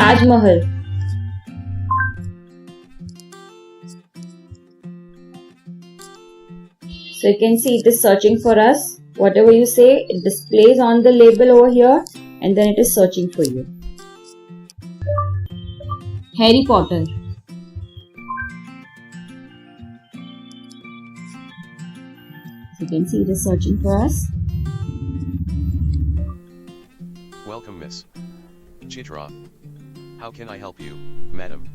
Taj Mahal. So you can see it is searching for us. Whatever you say, it displays on the label over here and then it is searching for you. Harry Potter. So you can see it is searching for us. Welcome, Miss Chitra. How can I help you, madam?